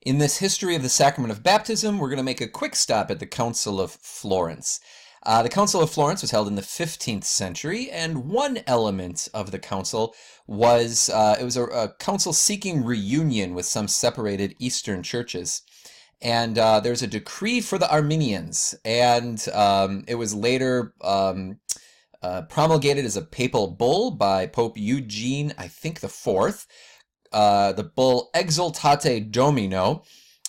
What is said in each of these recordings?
In this history of the sacrament of baptism, we're going to make a quick stop at the Council of Florence. The Council of Florence was held in the 15th century, and one element of the council was it was a council seeking reunion with some separated Eastern churches. And there's a decree for the Armenians, and it was later promulgated as a papal bull by Pope Eugene, I think, the Fourth. The bull Exultate Domino,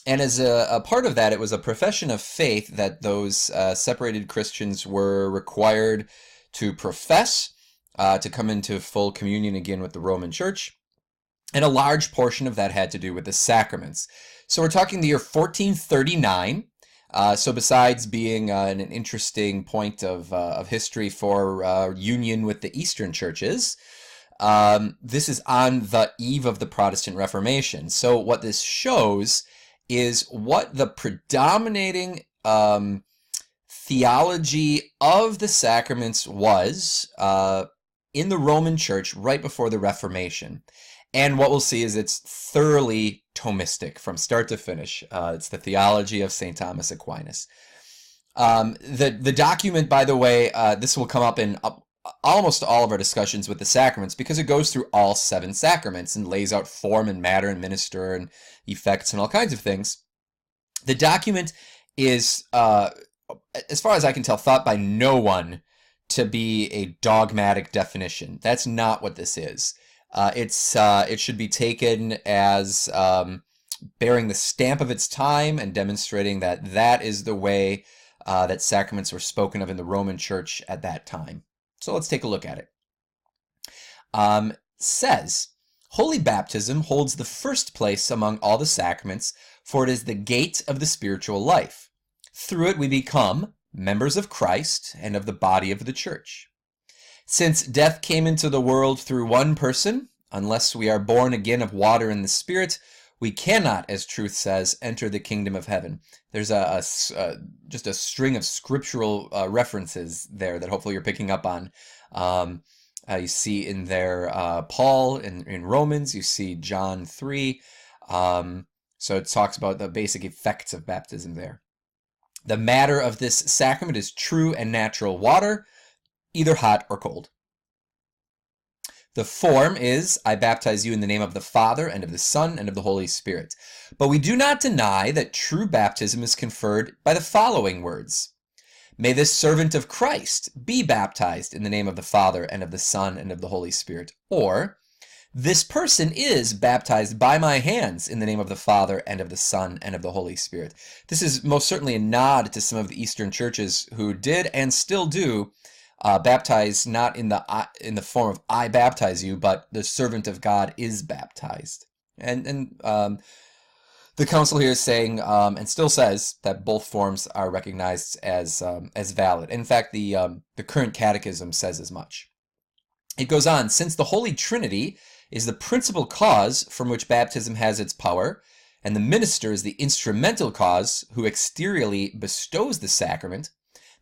and as a part of that, it was a profession of faith that those separated Christians were required to profess to come into full communion again with the Roman Church, and a large portion of that had to do with the sacraments. So we're talking the year 1439. So besides being an interesting point of history for union with the Eastern churches, this is on the eve of the Protestant Reformation. So what this shows is what the predominating theology of the sacraments was in the Roman Church right before the Reformation. And what we'll see is it's thoroughly Thomistic from start to finish. It's the theology of St. Thomas Aquinas. The document, by the way, this will come up in almost all of our discussions with the sacraments because it goes through all 7 sacraments and lays out form and matter and minister and effects and all kinds of things. The document is, as far as I can tell, thought by no one to be a dogmatic definition. That's not what this is. It should be taken as bearing the stamp of its time and demonstrating that that is the way that sacraments were spoken of in the Roman Church at that time. So let's take a look at it. Says, Holy baptism holds the first place among all the sacraments, for it is the gate of the spiritual life. Through it we become members of Christ and of the body of the Church. Since death came into the world through one person, unless we are born again of water and the Spirit, we cannot, as truth says, enter the kingdom of heaven. There's just a string of scriptural references there that hopefully you're picking up on. You see in there Paul in Romans, you see John 3. So it talks about the basic effects of baptism there. The matter of this sacrament is true and natural water, either hot or cold. The form is, I baptize you in the name of the Father, and of the Son, and of the Holy Spirit. But we do not deny that true baptism is conferred by the following words. May this servant of Christ be baptized in the name of the Father, and of the Son, and of the Holy Spirit. Or, this person is baptized by my hands in the name of the Father, and of the Son, and of the Holy Spirit. This is most certainly a nod to some of the Eastern churches who did and still do baptize not in the form of I baptize you, but the servant of God is baptized. And the council here is saying and still says that both forms are recognized as valid. In fact, the current catechism says as much. It goes on, since the Holy Trinity is the principal cause from which baptism has its power, and the minister is the instrumental cause who exteriorly bestows the sacrament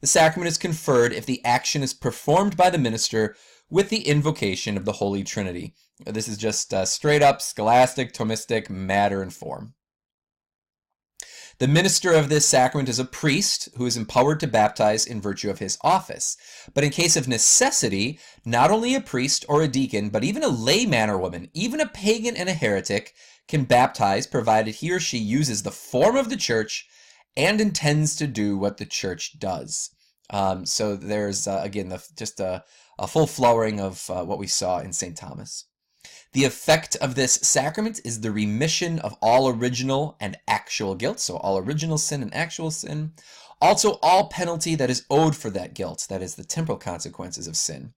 is conferred if the action is performed by the minister with the invocation of the Holy Trinity. This is just straight up scholastic, Thomistic matter and form. The minister of this sacrament is a priest who is empowered to baptize in virtue of his office. But in case of necessity, not only a priest or a deacon, but even a layman or woman, even a pagan and a heretic, can baptize provided he or she uses the form of the church and intends to do what the church does. So there's, again, just a full flowering of what we saw in St. Thomas. The effect of this sacrament is the remission of all original and actual guilt, so all original sin and actual sin. Also, all penalty that is owed for that guilt, that is, the temporal consequences of sin.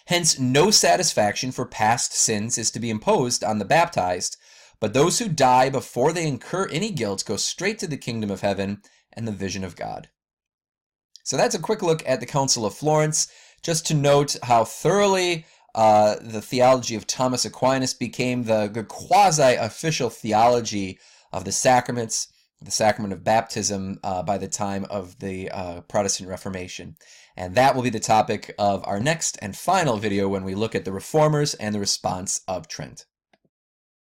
Hence, no satisfaction for past sins is to be imposed on the baptized, but those who die before they incur any guilt go straight to the kingdom of heaven and the vision of God. So that's a quick look at the Council of Florence, just to note how thoroughly the theology of Thomas Aquinas became the quasi-official theology of the sacraments, the sacrament of baptism, by the time of the Protestant Reformation. And that will be the topic of our next and final video when we look at the Reformers and the response of Trent.